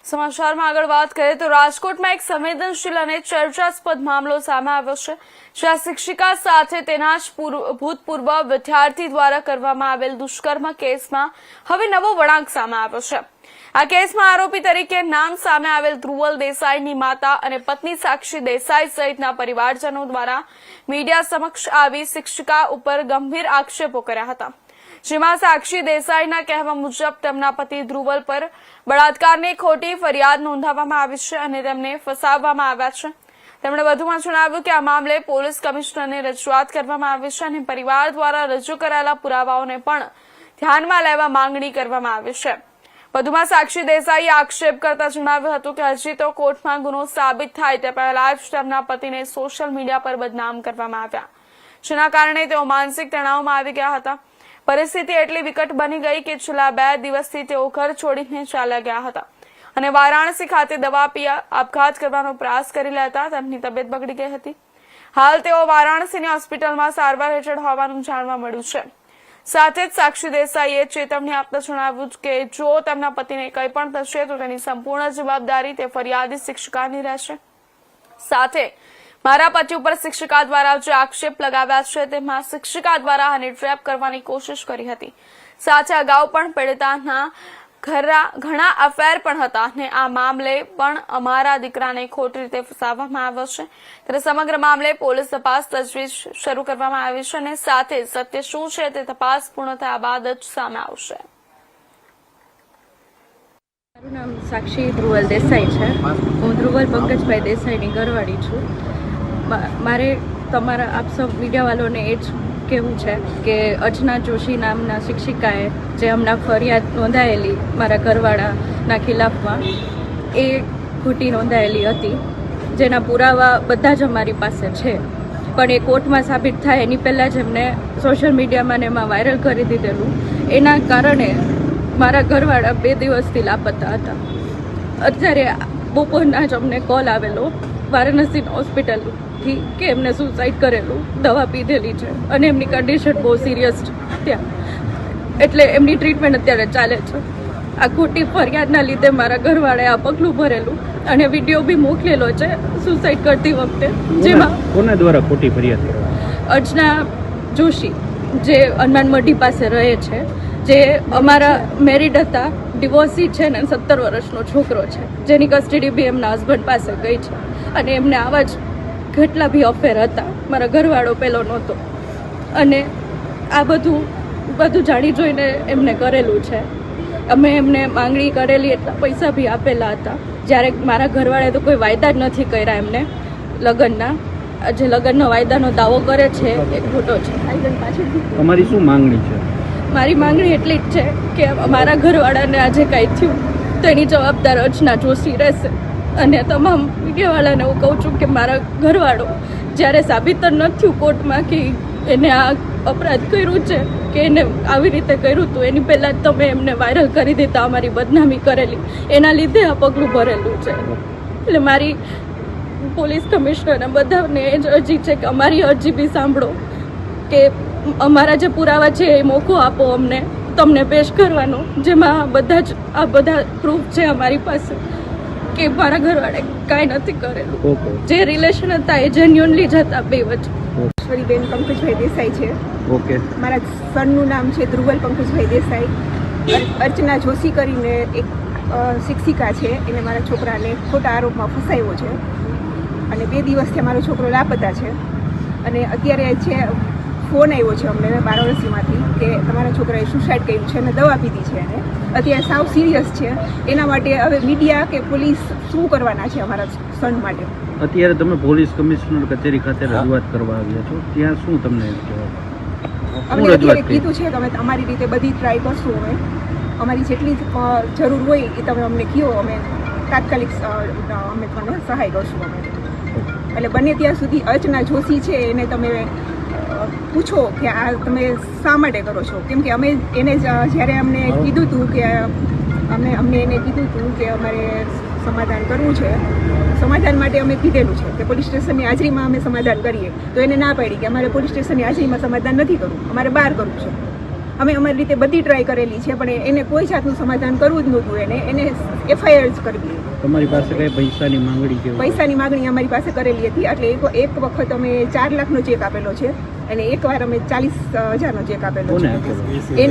સમાચારમાં આગળ વાત કરીએ તો રાજકોટમાં એક સંવેદનશીલ અને ચર્ચાસ્પદ મામલો સામે આવ્યો છે, જ્યાં શિક્ષિકા સાથે તેના જ ભૂતપૂર્વ વિદ્યાર્થી દ્વારા કરવામાં આવેલ દુષ્કર્મ કેસમાં હવે નવો વળાંક સામે આવ્યો છે। આ કેસમાં આરોપી તરીકે નામ સામે આવેલ ધ્રુવલ દેસાઈની માતા અને પત્ની સાક્ષી દેસાઈ સહિતના પરિવારજનો દ્વારા મીડિયા સમક્ષ આવી શિક્ષિકા ઉપર ગંભીર આક્ષેપો કર્યા હતા, જેમાં સાક્ષી દેસાઈના કહેવા મુજબ તેમના પતિ ધ્રુવલ પર બળાત્કારની ખોટી ફરિયાદ નોંધાવવામાં આવી છે અને તેમને ફસાવવામાં આવ્યા છે। તેમણે વધુમાં જણાવ્યું કે આ મામલે પોલીસ કમિશનરને રજૂઆત કરવામાં આવી છે અને પરિવાર દ્વારા રજૂ કરાયેલા પુરાવાઓને પણ ધ્યાનમાં લેવા માંગણી કરવામાં આવી છે। વધુમાં સાક્ષી દેસાઈએ આક્ષેપ કરતા જણાવ્યું હતું કે હજી તો કોર્ટમાં ગુનો સાબિત થાય તે પહેલા જ તેમના પતિને સોશિયલ મીડિયા પર બદનામ કરવામાં આવ્યા, જેના કારણે તેઓ માનસિક તણાવમાં આવી ગયા હતા। પરિસ્થિતિ એટલી વિકટ બની ગઈ કે છેલ્લા 2 દિવસથી તેઓ ઘર છોડીને ચાલ્યા ગયા હતા અને વારાણસી ખાતે દવા પી આપઘાત કરવાનો પ્રયાસ કરી લેતા તેમની તબિયત બગડી ગઈ હતી। હાલ તેઓ વારાણસીની હોસ્પિટલમાં સારવાર હેઠળ હોવાનું જાણવા મળ્યું છે। સાથે જ સાક્ષી દેસાઈએ ચેતવણી આપતા જણાવ્યું કે જો તેમના પતિને કંઈ પણ થશે તો તેની સંપૂર્ણ જવાબદારી તે ફરિયાદી શિક્ષિકાની રહેશે। સાથે મારા પતિ ઉપર શિક્ષિકા દ્વારા જે આક્ષેપ લગાવ્યા છે તેમાં શિક્ષિકા દ્વારા હની ટ્રેપ કરવાની કોશિશ કરી હતી। સાથે અગાઉ પણ પીડિતાના ઘણા અફેર પણ હતા અને આ મામલે પણ અમારા દીકરાને ખોટી રીતે ફસાવવામાં આવ્યો છે, ત્યારે સમગ્ર મામલે પોલીસ તપાસ તજવીજ શરૂ કરવામાં આવી છે અને સાથે સત્ય શું છે તે તપાસ પૂર્ણ થયા બાદ જ સામે આવશે। મારું નામ સાક્ષી ધ્રુવલ દેસાઈ છે। હું ધ્રુવલ પંકજભાઈ દેસાઈની ઘરવાળી છું। મારે તમારા આપ સૌ મીડિયાવાળાને એ જ કહેવું છે કે અર્ચના જોશી નામના શિક્ષિકાએ જે હમણાં ફરિયાદ નોંધાયેલી મારા ઘરવાળાના ખિલાફમાં એ ખોટી નોંધાયેલી હતી, જેના પુરાવા બધા જ અમારી પાસે છે, પણ એ કોર્ટમાં સાબિત થાય એની પહેલાં જ એમને સોશિયલ મીડિયામાં ને એમાં વાયરલ કરી દીધેલું। એના કારણે મારા ઘરવાળા 2 દિવસથી લાપતા હતા। અત્યારે બપોરના જ અમને કોલ આવેલો વારાણસી હોસ્પિટલથી કે એમને સુસાઇડ કરેલું, દવા પીધેલી છે અને એમની કન્ડિશન બહુ સિરિયસ છે ત્યાં, એટલે એમની ટ્રીટમેન્ટ અત્યારે ચાલે છે। આ ખોટી ફરિયાદના લીધે મારા ઘરવાળાએ આ પગલું ભરેલું અને વિડીયો બી મોકલેલો છે સુસાઇડ કરતી વખતે, જેમાં કોના દ્વારા ખોટી ફરિયાદ કરવામાં? અર્ચના જોશી જે હનુમાન મઢી પાસે રહે છે, જે અમારા મેરિડ હતા, ડિવોર્સી છે ને 17 વર્ષનો છોકરો છે, જેની કસ્ટડી બી એમના હસબન્ડ પાસે ગઈ છે અને એમને આવા જ કેટલા બી અફેર હતા। મારા ઘરવાળો પહેલો નહોતો અને આ બધું જાણી જોઈને એમને કરેલું છે। અમે એમને માંગણી કરેલી, એટલા પૈસા બી આપેલા હતા, જ્યારે મારા ઘરવાળાએ તો કોઈ વાયદા જ નથી કર્યા એમને લગ્નના। જે લગ્નનો વાયદાનો દાવો કરે છે એ ખોટો છે। તમારી શું માંગણી છે? મારી માંગણી એટલી જ છે કે મારા ઘરવાળાને આજે કાંઈ થયું તો એની જવાબદાર અર્ચના જોશી રહેશે અને તમામ મીડિયાવાળાને હું કહું છું કે મારા ઘરવાળો જ્યારે સાબિત ન થયું કોર્ટમાં કે એને આ અપરાધ કર્યું છે કે એને આવી રીતે કર્યું હતું, એની પહેલાં જ તમે એમને વાયરલ કરી દીધા, અમારી બદનામી કરેલી, એના લીધે આ પગલું ભરેલું છે। એટલે મારી પોલીસ કમિશનરને બધાને એ જ અરજી છે કે અમારી અરજી બી સાંભળો, કે અમારા જે પુરાવા છે એ મોકો આપો અમને, તમને પેશ કરવાનો, જેમાં બધા પ્રૂફ છે અમારી પાસે કે મારા ઘરવાળે કાંઈ નથી કરેલું। જે રિલેશન હતા એ જેન્યુઅનલી જ હતા બે વચ્ચે। ઈશ્વરીબેન પંકજભાઈ દેસાઈ છે। ઓકે, મારા સનનું નામ છે ધ્રુવલ પંકજભાઈ દેસાઈ। અર્ચના જોશી કરીને એક શિક્ષિકા છે, એને મારા છોકરાને ખોટા આરોપમાં ફસાયો છે અને 2 દિવસથી મારો છોકરો લાપતા છે અને અત્યારે છે ફોન આવ્યો છે અમને વારાણસીમાંથી કે તમારા છોકરાએ સુસાઇડ કર્યું છે અને દવા પીધી છે અને અત્યારે સાવ સિરિયસ છે। એના માટે હવે મીડિયા કે પોલીસ શું કરવાના છે અમારા સન માટે? અત્યારે તમે પોલીસ કમિશનર કચેરી ખાતે રજૂઆત કરવા આવ્યા છો, ત્યાં શું તમને અમને અત્યારે કીધું છે કે અમે અમારી રીતે બધી ટ્રાય કરશું, અમે અમારી જેટલી જરૂર હોય એ તમે અમને કહો, અમે તાત્કાલિક અમે તમને સહાય કરશું। અમે એટલે બને ત્યાં સુધી અર્ચના જોશી છે એને તમે પૂછો કે આ તમે શા માટે કરો છો, કેમ કે અમે એને જ્યારે અમને કીધું હતું કે અમને એને કીધું હતું કે અમારે સમાધાન કરવું છે, સમાધાન માટે અમે કીધેલું છે કે પોલીસ સ્ટેશનની હાજરીમાં અમે સમાધાન કરીએ, તો એને ના પાડી કે અમારે પોલીસ સ્ટેશનની હાજરીમાં સમાધાન નથી કરવું, અમારે બહાર કરવું છે। અમે અમારી રીતે બધી ટ્રાય કરેલી છે, પણ એને કોઈ જાતનું સમાધાન કરવું જ નહોતું. એને FIR જ કરવી. તમારી પાસે કઈ પૈસાની માંગણી કે પૈસાની માગણી અમારી પાસે કરેલી હતી, એટલે એક વખત અમે 4 લાખનો ચેક આપેલો છે અને એકવાર અમે 40,000નો ચેક આપેલો કોને છે. આપેલો?